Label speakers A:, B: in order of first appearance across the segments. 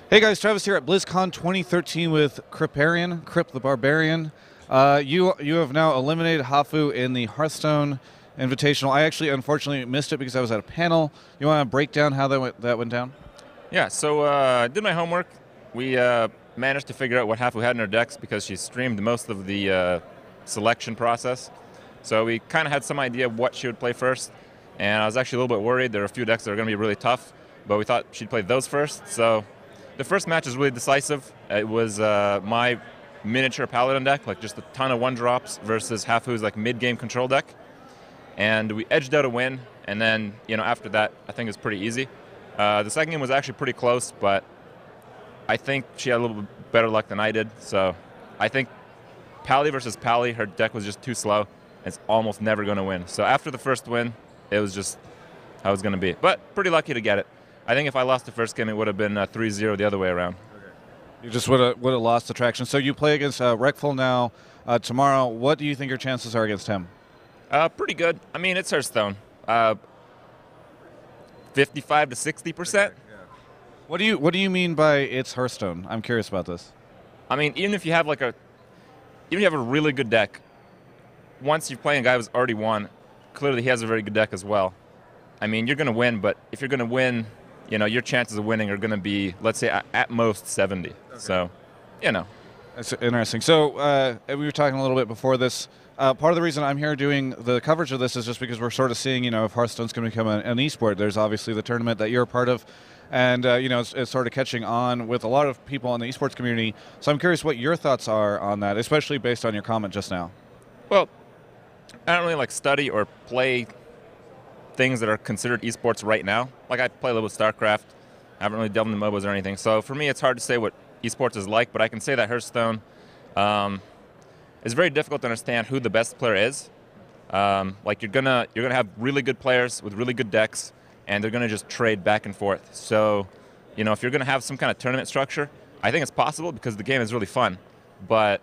A: Hey guys, Travis here at Blizzcon 2013 with Kripparrian, Krip the Barbarian. You have now eliminated Hafu in the Hearthstone Invitational. I actually unfortunately missed it because I was at a panel. You want to break down how that went down?
B: Yeah, so I did my homework. We managed to figure out what Hafu had in her decks because she streamed most of the selection process. So we kind of had some idea of what she would play first. And I was actually a little bit worried. There are a few decks that are going to be really tough, but we thought she'd play those first. So the first match is really decisive. It was my miniature Paladin deck, like just a ton of one-drops versus Hafu's like mid-game control deck. And we edged out a win, and then after that, I think it's pretty easy. The second game was actually pretty close, but I think she had a little bit better luck than I did. So I think Pally versus Pally, her deck was just too slow. It's almost never going to win. So after the first win, it was just how it's going to be. But pretty lucky to get it. I think if I lost the first game, it would have been 3-0 the other way around.
A: You just would have lost the traction. So you play against Wreckful now tomorrow. What do you think your chances are against him?
B: Pretty good. I mean, it's Hearthstone. 55 to 60%.
A: What do you mean by it's Hearthstone? I'm curious about this.
B: I mean, even if you have a really good deck, once you're playing a guy who's already won, clearly he has a very good deck as well. I mean, you're going to win, but if you're going to win, your chances of winning are going to be, let's say, at most 70. Okay. So,
A: That's interesting. So we were talking a little bit before this. Part of the reason I'm here doing the coverage of this is just because we're sort of seeing, if Hearthstone's going to become an eSport. There's obviously the tournament that you're a part of, and it's sort of catching on with a lot of people in the esports community. So I'm curious what your thoughts are on that, especially based on your comment just now.
B: Well, I don't really study or play things that are considered esports right now. Like I play a little bit of StarCraft. I haven't really delved into MOBAs or anything. So for me, it's hard to say what esports is like, but I can say that Hearthstone it's very difficult to understand who the best player is. Like you're gonna have really good players with really good decks, and they're gonna just trade back and forth. So, if you're gonna have some kind of tournament structure, I think it's possible because the game is really fun. But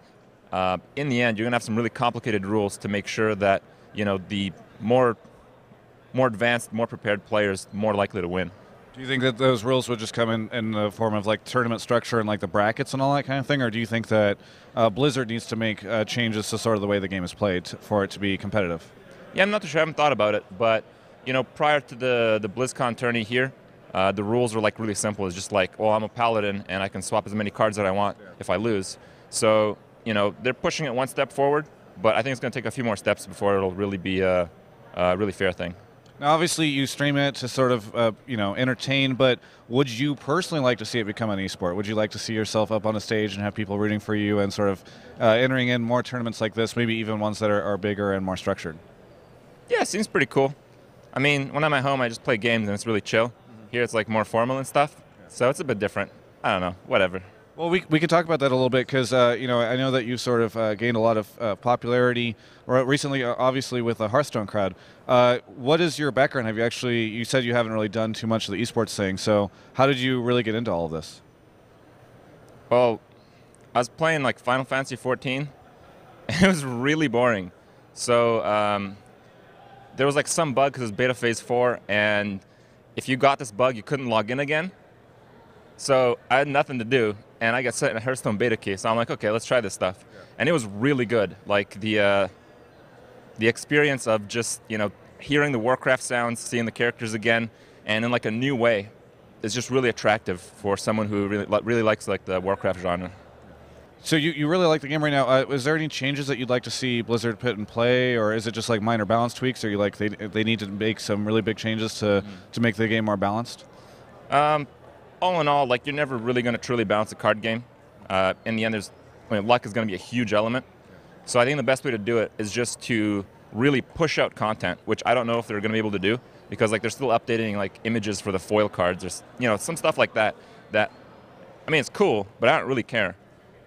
B: in the end, you're gonna have some really complicated rules to make sure that the more advanced, more prepared players more likely to win.
A: Do you think that those rules would just come in the form of tournament structure and the brackets and all that kind of thing, or do you think that Blizzard needs to make changes to sort of the way the game is played for it to be competitive?
B: Yeah, I'm not too sure. I haven't thought about it, but prior to the BlizzCon tourney here, the rules were really simple. It's just well, I'm a paladin and I can swap as many cards that I want if I lose. So they're pushing it one step forward, but I think it's going to take a few more steps before it'll really be a really fair thing.
A: Now, obviously, you stream it to sort of, entertain, but would you personally like to see it become an esport? Would you like to see yourself up on a stage and have people rooting for you and sort of entering in more tournaments like this, maybe even ones that are bigger and more structured?
B: Yeah, it seems pretty cool. I mean, when I'm at home, I just play games and it's really chill. Mm-hmm. Here, it's more formal and stuff, so it's a bit different. I don't know, whatever.
A: Well, we could talk about that a little bit because, I know that you've sort of gained a lot of popularity recently, obviously, with the Hearthstone crowd. What is your background? You said you haven't really done too much of the esports thing, so how did you really get into all of this?
B: Well, I was playing Final Fantasy 14, and it was really boring. So there was some bug because it was beta phase 4, and if you got this bug, you couldn't log in again. So I had nothing to do, and I got set in a Hearthstone beta key. So I'm okay, let's try this stuff. Yeah. And it was really good. The experience of just hearing the Warcraft sounds, seeing the characters again, and in a new way, is just really attractive for someone who really likes the Warcraft genre.
A: So you really like the game right now. Is there any changes that you'd like to see Blizzard put in play, or is it just minor balance tweaks, or you they need to make some really big changes to make the game more balanced?
B: All in all, you're never really going to truly balance a card game. In the end, luck is going to be a huge element. So I think the best way to do it is just to really push out content, which I don't know if they're going to be able to do because they're still updating images for the foil cards or some stuff like that. That I mean, it's cool, but I don't really care.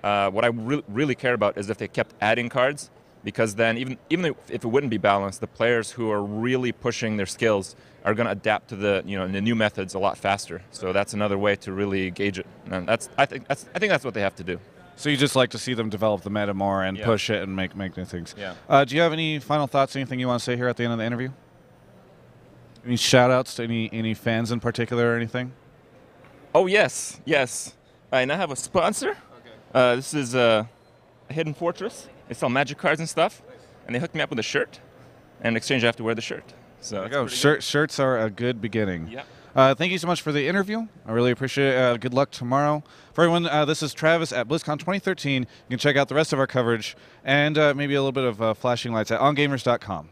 B: What I really care about is if they kept adding cards, because then even if it wouldn't be balanced, the players who are really pushing their skills are going to adapt to the the new methods a lot faster. So that's another way to really gauge it, and I think that's what they have to do.
A: So you just like to see them develop the meta more and push it and make new things.
B: Yeah.
A: Do you have any final thoughts? Anything you want to say here at the end of the interview? Any shout outs to any fans in particular or anything?
B: Oh yes. I now have a sponsor. This is Hidden Fortress. They sell magic cards and stuff, and they hooked me up with a shirt. And in exchange, I have to wear the shirt. So
A: there you go. Shirts are a good beginning.
B: Yeah.
A: Thank you so much for the interview. I really appreciate it. Good luck tomorrow. For everyone, this is Travis at Blizzcon 2013. You can check out the rest of our coverage and maybe a little bit of flashing lights at ongamers.com.